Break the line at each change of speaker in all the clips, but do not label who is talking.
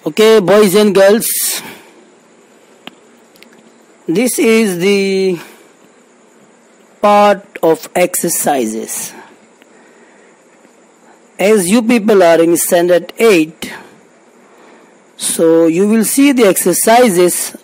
Okay, boys and girls, this is the part of exercises. As you people are in standard 8, so you will see the exercises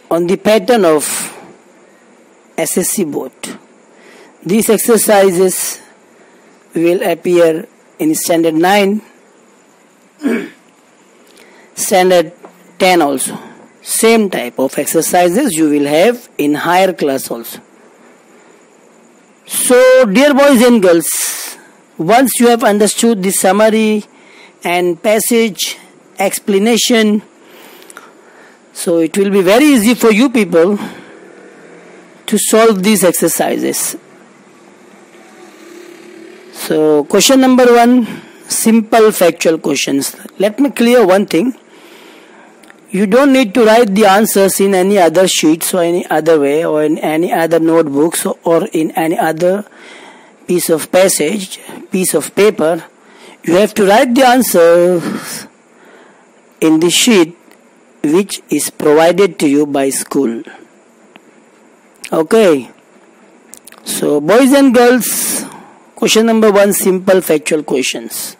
on the pattern of SSC board. These exercises will appear in standard 9, standard 10 also. Same type of exercises you will have in higher class also. So dear boys and girls, once you have understood the summary and passage explanation, so it will be very easy for you people to solve these exercises. So question number 1, simple factual questions. Let me clear one thing. You don't need to write the answers in any other sheets or any other way or in any other notebooks or in any other piece of paper. You have to write the answers in the sheet which is provided to you by school. Okay. So boys and girls, question number 1, simple factual questions.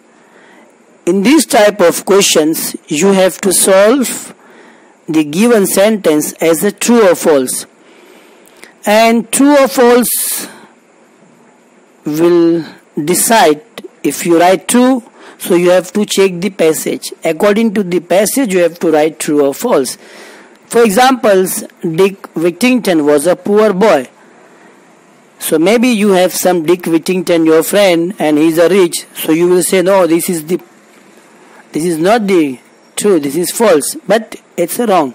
In this type of questions, you have to solve the given sentence as a true or false. And true or false will decide. If you write true, so you have to check the passage. According to the passage, you have to write true or false. For examples, Dick Whittington was a poor boy. So maybe you have some Dick Whittington, your friend, and he is a rich. So you will say, no, this is not the true, this is false. But it's wrong.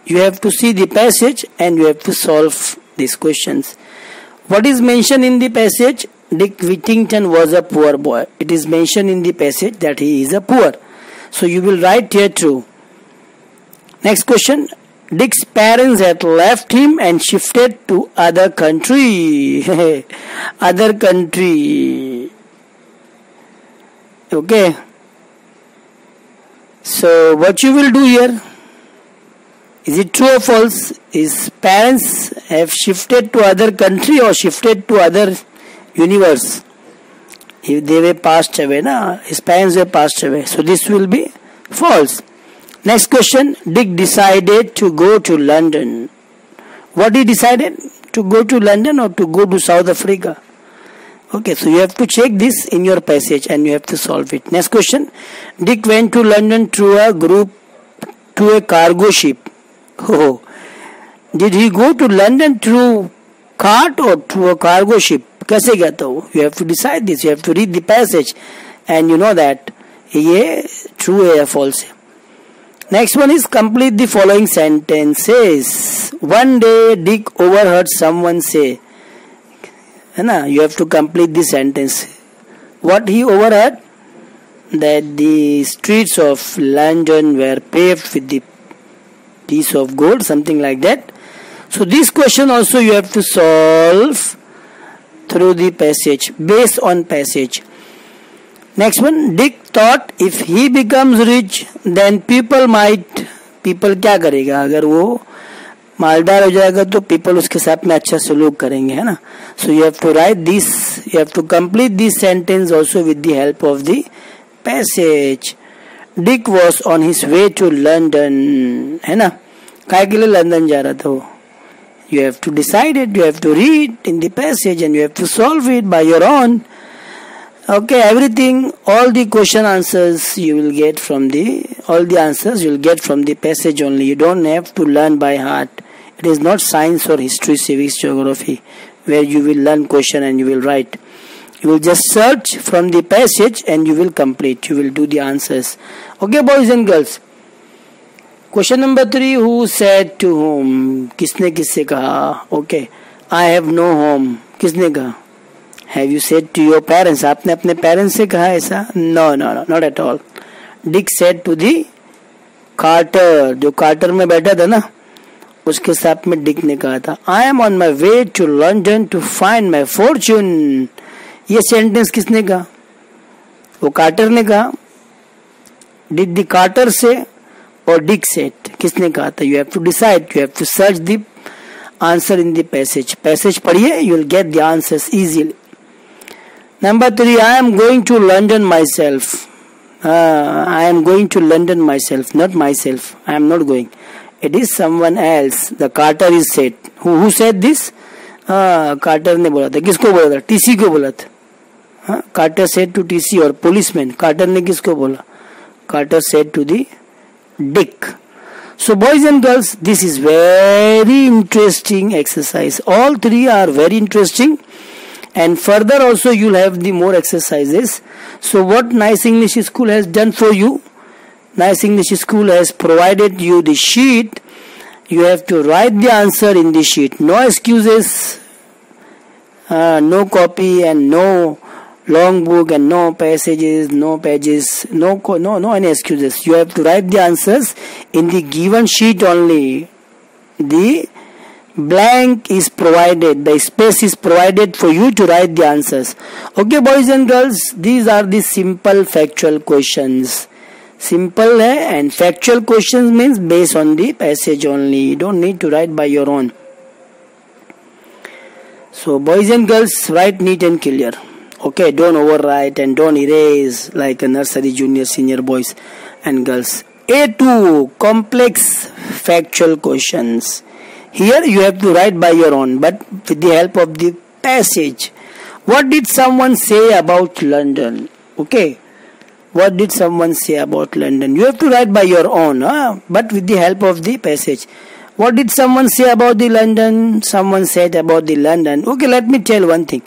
You have to see the passage and you have to solve these questions. What is mentioned in the passage? Dick Whittington was a poor boy. It is mentioned in the passage that he is a poor. So you will write here true. Next question. Dick's parents had left him and shifted to other country. Other country. Okay. So what you will do here? Is it true or false? His parents have shifted to other country or shifted to other universe? If they were passed away, his parents were passed away. So this will be false. Next question. Dick decided to go to London. What he decided? To go to London or to go to South Africa? Okay, so you have to check this in your passage and you have to solve it. Next question. Dick went to London through a cargo ship. Oh, did he go to London through cart or through a cargo ship? कैसे गया था वो? You have to decide this. You have to read the passage and you know that ये true है या false है. Next one is complete the following sentences. One day Dick overheard someone say, है ना? You have to complete the sentence. What he overheard? That the streets of London were paved with the piece of gold, something like that. So this question also you have to solve through the passage, based on passage. Next one, Dick thought if he becomes rich, then people क्या करेगा? अगर वो मालदार हो जाएगा तो people उसके साथ में अच्छा सलूक करेंगे, है ना? So you have to write this, you have to complete this sentence also with the help of the passage. Dick was on his way to London, है ना? काय के लिए लंदन जा रहा था वो? You have to decide it, you have to read in the passage and you have to solve it by your own. Okay, everything, all the question answers you will get from all the answers you will get from the passage only. You don't have to learn by heart. It is not science or history, civics, geography, where you will learn question and you will write. You will just search from the passage and you will complete. You will do the answers. Okay, boys and girls. Question number 3. Who said to whom? किसने किससे कहा? Okay. I have no home. किसने कहा? Have you said to your parents? आपने अपने parents से कहा ऐसा? No, not at all. Dick said to the carter. जो carter में बैठा था ना, उसके साथ में डिक ने कहा था, I am on my way to London to find my fortune. ये सेंटेंस किसने कहा? वो कार्टर ने कहा. डिड द कार्टर से और डिक सेड, किसने कहा था? You have to decide, you have to search the answer in the passage. Passage पढ़िए, you will get the answers easily. Number 3, I am going to London myself. I am going to London myself, not myself. I am not going. It is someone else. The Carter is said. Who said this? Carter ने बोला था. किसको बोला था? TC को बोला था. Carter said to TC or policeman. Carter ने किसको बोला? Carter said to the Dick. So boys and girls, this is very interesting exercise. All three are very interesting. And further also you'll have the more exercises. So what Nice English School has done for you, Nice English School has provided you the sheet. You have to write the answer in the sheet. No excuses, no copy and no long book and no passages, no pages, no any excuses. You have to write the answers in the given sheet only. The blank is provided, the space is provided for you to write the answers. Okay boys and girls, these are the simple factual questions. Simple hai, and factual questions means based on the passage only. You don't need to write by your own. So boys and girls, write neat and clear. Okay, don't overwrite and don't erase like a nursery, junior, senior boys and girls. A2, complex factual questions. Here you have to write by your own, but with the help of the passage. What did someone say about London? Okay. What did someone say about London? You have to write by your own, but with the help of the passage. What did someone say about the London? Someone said about the London. Okay, let me tell one thing.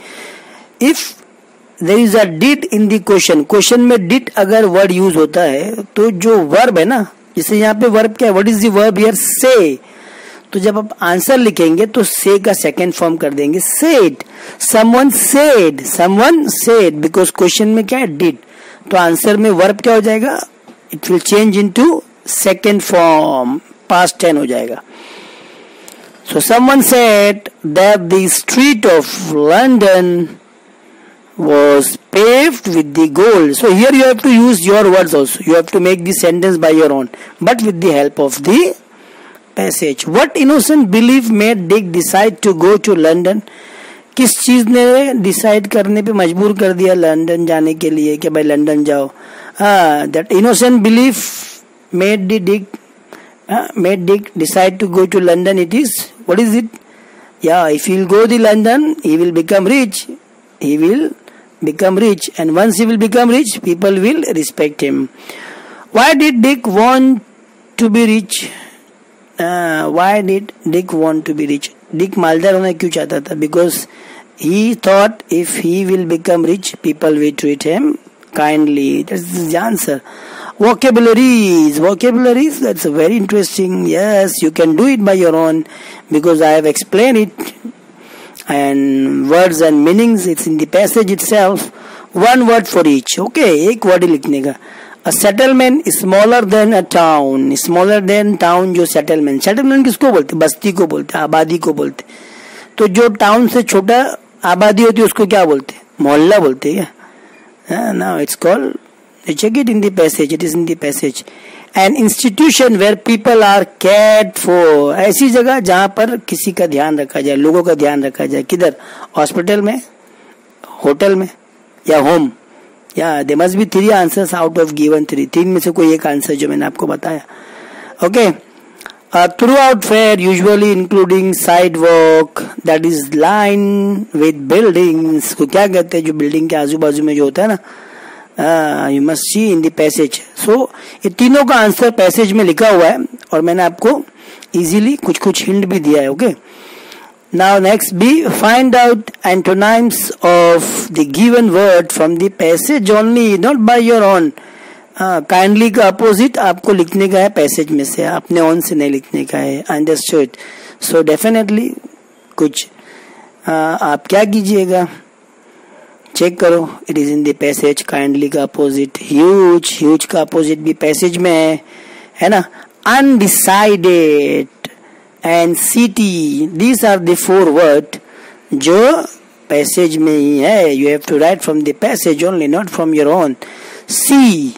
If there is a did in the question में did अगर word use होता है, तो जो verb है ना, जैसे यहाँ पे verb क्या है? What is the verb here? Say. तो जब आप आंसर लिखेंगे तो से का सेकेंड फॉर्म कर देंगे said. Someone said, someone said, because question में क्या है? Did. तो आंसर में वर्ब क्या हो जाएगा? It will change into second form, past tense हो जाएगा. So someone said that the street of London was paved with the gold. So here you have to use your words also. You have to make the sentence by your own, but with the help of the passage. What innocent belief made Dick decide to go to London? किस चीज ने decide करने पे मजबूर कर दिया London जाने के लिए कि भाई लंदन जाओ? That innocent belief made Dick decide to go to London. It is, what is it? Yeah, if he'll go to London, he will become rich. He will become rich, and once he will become rich, people will respect him. Why did Dick want to be rich? Why did Dick want to be rich? Dick मालदार होना क्यों चाहता था? Because he thought if he will become rich, people will treat him kindly. That's the answer. Vocabularies, that's very interesting. Yes, you can do it by your own because I have explained it. And words and meanings, it's in the passage itself. One word for each. Okay, एक word ही लिखने का. A settlement is smaller than a town. Smaller than town जो settlement. Settlement किसको बोलते? बस्ती को बोलते, आबादी को बोलते. तो जो टाउन से छोटा आबादी होती है उसको क्या बोलते? मोहल्ला बोलते हैं. Now it's called. Check it in the passage. It is in the passage. An institution where people are cared for. ऐसी जगह जहाँ पर किसी का ध्यान रखा जाए, लोगों का ध्यान रखा जाए. किधर? हॉस्पिटल में, होटल में, या home. Yeah, there must be 3 answers out of given 3. 3 में से कोई एक आंसर जो मैंने आपको बताया. Okay. Throughout fair, usually including sidewalk, that is line with buildings. को क्या कहते हैं जो बिल्डिंग के आजू बाजू में जो होता है ना? You must see in the passage. So ये तीनों का आंसर पैसेज में लिखा हुआ है और मैंने आपको इजीली कुछ कुछ हिंट भी दिया है. Okay. Now next B, find out antonyms of the given word from the passage only, not by your own. Kindly का अपोजिट आपको लिखने का है पैसेज में से, अपने ओन से नहीं लिखने का है. Understood? So definitely कुछ आप क्या कीजिएगा, चेक करो. It is in the passage. Kindly का अपोजिट ह्यूज का अपोजिट भी पैसेज में है ना. Undecided and city, these are the 4 word जो पैसेज में ही है. You have to write from the passage only, not from your own. See,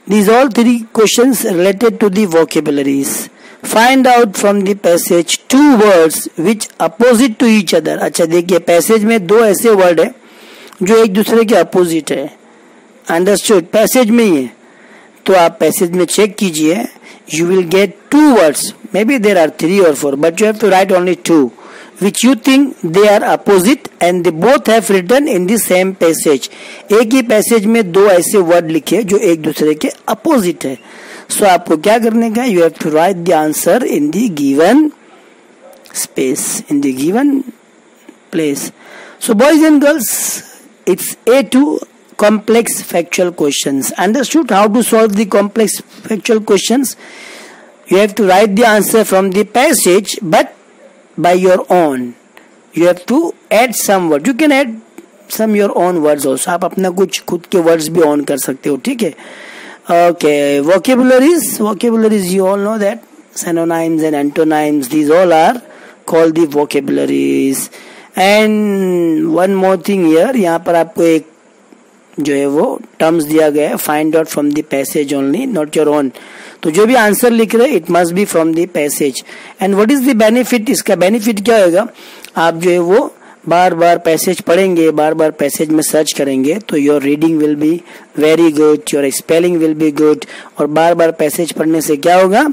These all three questions related to the vocabularies. Find out from the passage two words which opposite to each other. अच्छा देखिए, passage में दो ऐसे word है जो एक दूसरे के अपोजिट है. अंडरस्टूड? पैसेज में ही है, तो आप पैसेज में चेक कीजिए. You will get two words. Maybe there are 3 or 4, but you have to write only 2, which you think they are opposite and they both have written in the same passage. एक ही passage में दो ऐसे word लिखे जो एक दूसरे के opposite है. सो आपको क्या करने का? You have to write the answer in the given space, in the given place. So boys and girls, it's A2 complex factual questions. Understood how to solve the complex factual questions? You have to write the answer from the passage, but by your own. You have to add some words. You can add some your own words also. आप अपना कुछ खुद के words भी on कर सकते हो. ठीक है? Okay. Vocabularies. You all know that synonyms and antonyms. These all are called the vocabularies. And one more thing here. यहाँ पर आपको एक जो है वो टर्म्स दिया गया है. Find out from the passage only, not your own. तो जो भी आंसर लिख रहे it must be from the passage. And what is the benefit? इसका बेनिफिट क्या होगा? आप जो है वो बार बार पैसेज पढ़ेंगे, बार बार पैसेज में सर्च करेंगे, तो your reading will be very good, your spelling will be good. और बार बार पैसेज पढ़ने से क्या होगा?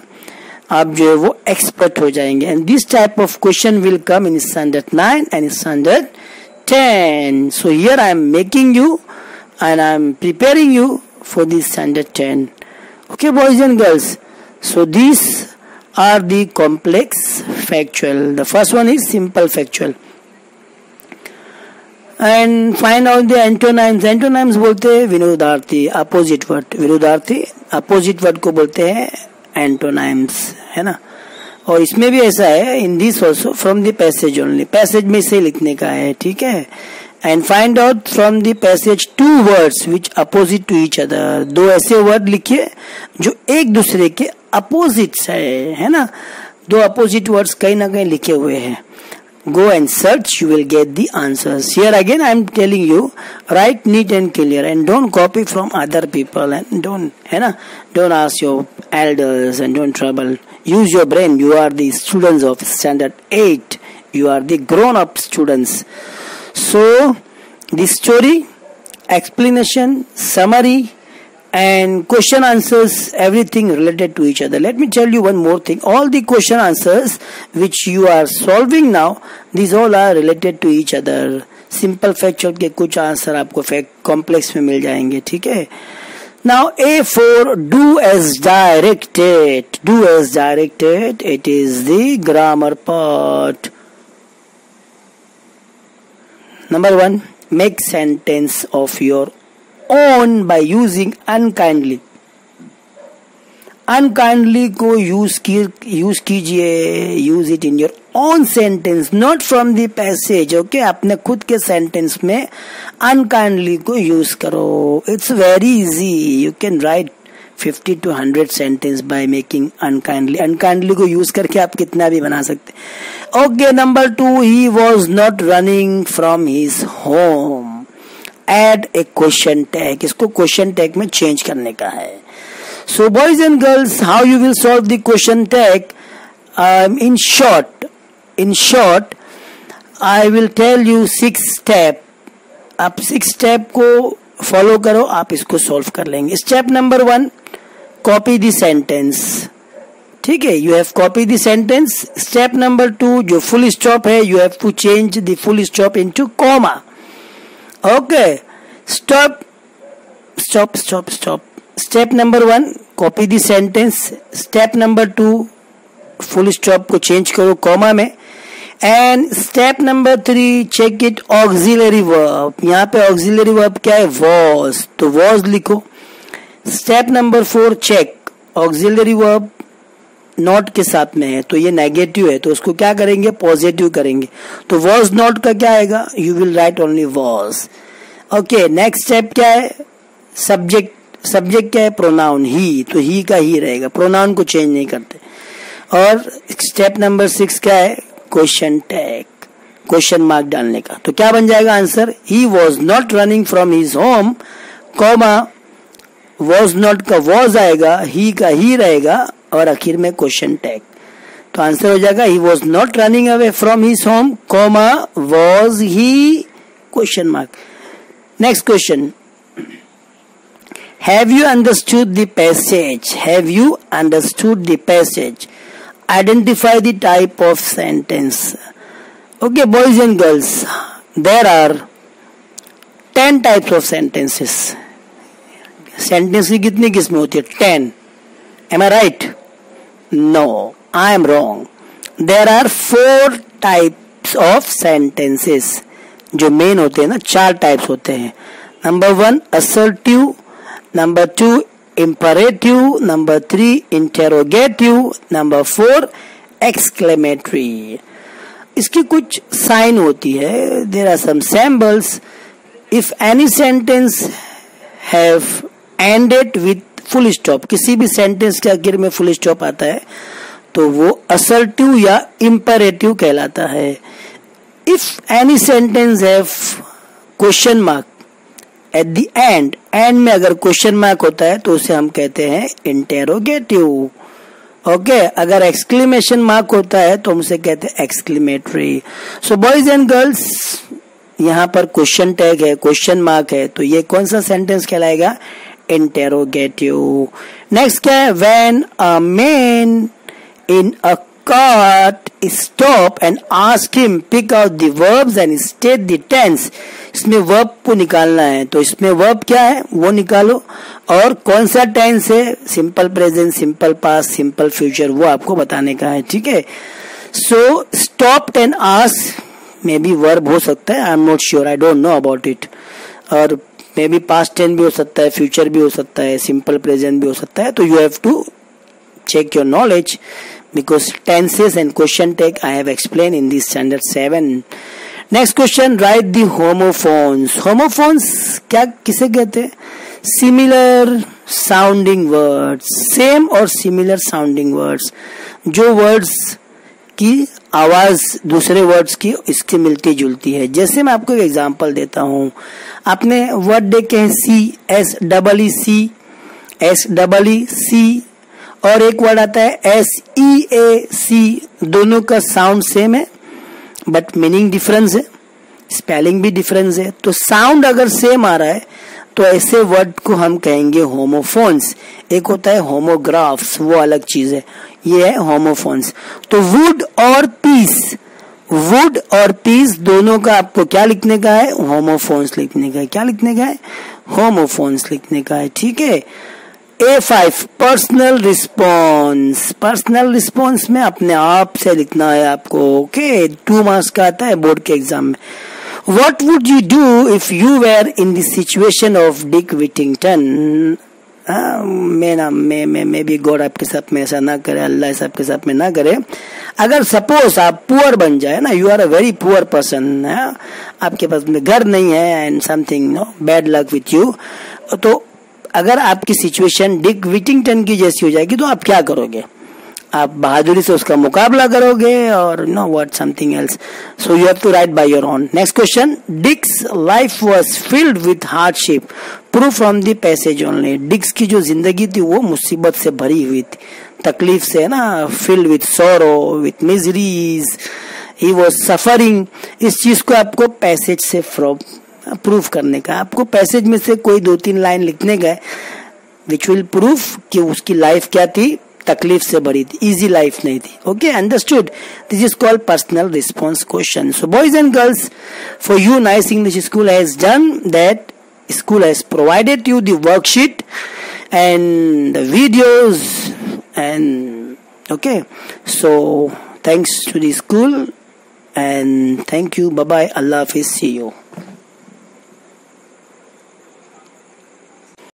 आप जो है वो एक्सपर्ट हो जाएंगे. And this type of question will come in standard 9 and standard 10. So here I am making you and I am preparing you for the standard 10. Okay, boys and girls. So these are the complex factual. The first one is simple factual. And find out the antonyms. Antonyms बोलते हैं विरोधार्थी, opposite word. विरोधार्थी opposite word को बोलते हैं antonyms, है ना. और इसमें भी ऐसा है, in this also from the passage only. Passage में से लिखने का है. ठीक है? And find out from the passage two words which opposite to each other. दो ऐसे वर्ड लिखिए जो एक दूसरे के अपोजिट्स है ना. दो अपोजिट वर्ड्स कहीं ना कहीं लिखे हुए हैं. Go and search, you will get the answers. Here again I am telling you, write neat and clear and don't copy from other people and don't ask your elders and don't trouble. Use your brain. You are the students of standard 8. You are the grown up students. So the story, explanation, summary and question answers, everything related to each other. Let me tell you one more thing. All the question answers which you are solving now, these all are related to each other. Simple factual के कुछ answer आपको complex में मिल जाएंगे. ठीक है? Now A4, do as directed. Do as directed. It is the grammar part. Number 1, make sentence of your own by using unkindly. Unkindly को use कीजिए. Use it in your own sentence, not from the passage. Okay? अपने खुद के sentence में unkindly को use करो. It's very easy. You can write 50 to 100 sentence by making unkindly. Unkindly को use करके आप कितना भी बना सकते. Okay, number 2, he was not running from his home. Add a question tag. इसको question tag में change करने का है. So boys and girls, how you will solve the question tag? In short, I will tell you 6 step. आप 6 step को follow करो, आप इसको solve कर लेंगे. Step number 1, copy the sentence. ठीक है? You have copied the sentence. Step number 2, जो full stop है, you have to change the full stop into comma. Okay. Stop. Step number 1, copy the sentence. Step number 2, full stop को change करो comma में. And step number 3, check it auxiliary verb. यहाँ पे auxiliary verb क्या है? Was. तो was लिखो. Step number 4, check auxiliary verb not के साथ में है, तो ये नेगेटिव है, तो उसको क्या करेंगे? पॉजिटिव करेंगे. तो वॉज नॉट का क्या आएगा? You will write only was. Okay, next step क्या है? सब्जेक्ट क्या है? प्रोनाउन ही, तो ही का ही रहेगा. प्रोनाउन को चेंज नहीं करते. और स्टेप नंबर 6 क्या है? क्वेश्चन टैग, क्वेश्चन मार्क डालने का. तो क्या बन जाएगा answer? He was not running from his home, comma was not का वॉज आएगा, ही का ही रहेगा और आखिर में क्वेश्चन टैग। तो आंसर हो जाएगा he was not running away from his home, comma was he question mark. Next question, have you understood the passage, have you understood the passage, identify the type of sentence. Okay boys and girls, there are 10 types of sentences. Sentence की कितनी किस्में होती है? 10। Am I right? No, I am wrong. There are 4 types of sentences जो main होते हैं ना, 4 types होते हैं। Number 1 assertive, number 2 imperative, number 3 interrogative, number 4 exclamatory. इसकी कुछ साइन होती है, there are some symbols. If any sentence have ended with full stop, किसी भी सेंटेंस के आखिर में फुल स्टॉप आता है तो वो असर्टिव या इम्परेटिव कहलाता है। If any sentence have question mark at the end, and में अगर क्वेश्चन मार्क होता है तो उसे हम कहते हैं इंटेरोगेटिव। ओके, अगर एक्सक्लेमेशन मार्क होता है तो हम उसे कहते हैं exclamatory. So boys and girls, यहाँ पर क्वेश्चन टैग है, क्वेश्चन मार्क है, तो ये कौन सा सेंटेंस कहलाएगा? इंटेरोगेटिव। नेक्स्ट क्या है? When a man in a cart stop and ask him pick out the verbs and state the tense. इसमें वर्ब को निकालना है, तो इसमें वर्ब क्या है वो निकालो, और कौन सा टेंस है, simple present, simple past, simple future, वो आपको बताने का है। ठीक है, so stop and ask may be verb हो सकता है, I am not sure, I don't know about it, और मे बी पास्ट टेंस भी हो सकता है, फ्यूचर भी हो सकता है, सिंपल प्रेजेंट भी हो सकता है। तो you have to check your knowledge because tenses and question tag I have explained in this standard 7. Next question, write the homophones. Homophones क्या किसे कहते हैं? Similar sounding words, same और similar sounding words, जो words की आवाज दूसरे words की इससे मिलती जुलती है। जैसे मैं आपको एक एग्जांपल देता हूँ, आपने वर्ड देखे हैं सी, एस डबल ई सी, एस डबल ई सी, और एक वर्ड आता है एस ई ए सी। दोनों का साउंड सेम है बट मीनिंग डिफरेंस है, स्पेलिंग भी डिफरेंस है। तो साउंड अगर सेम आ रहा है तो ऐसे वर्ड को हम कहेंगे होमोफोन्स। एक होता है होमोग्राफ्स, वो अलग चीज है, ये है होमोफोन्स। तो वुड और पीस, वुड और पीस दोनों का आपको क्या लिखने का है? होमोफोन्स लिखने का है। क्या लिखने का है? होमोफोन्स लिखने का है। ठीक है। A5 personal response, personal response में अपने आप से लिखना है आपको। ओके, 2 मार्क्स का आता है बोर्ड के एग्जाम में। What would you do if you were in the situation of Dick Whittington? मे भी गॉड आपके साथ में ऐसा ना करे, अल्लाह ऐसा आपके साथ में ना करे। अगर सपोज आप पुअर बन जाए ना, you are a very poor person, आपके पास में घर नहीं है and something no bad luck with you, तो अगर आपकी सिचुएशन डिक विटिंगटन की जैसी हो जाएगी तो आप क्या करोगे? आप बहादुरी से उसका मुकाबला करोगे और know what something else. So you have to write by your own. Next question, Dick's life was filled with hardship, prove from the passage only. Dick's की जो जिंदगी थी वो मुसीबत से भरी हुई थी, तकलीफ से ना, filled with sorrow, with miseries, he was suffering. इस चीज को आपको पैसेज से प्रूफ करने का, आपको पैसेज में से कोई 2-3 लाइन लिखने का, विच विल प्रूफ कि उसकी लाइफ क्या थी, तकलीफ से भरी थी, इजी लाइफ नहीं थी। Okay, understood? This is called personal response question. So boys and girls, for you nice English school has done that, school has provided you the worksheet and the videos and okay, so thanks to the school and thank you, bye bye, Allah Hafiz, see you.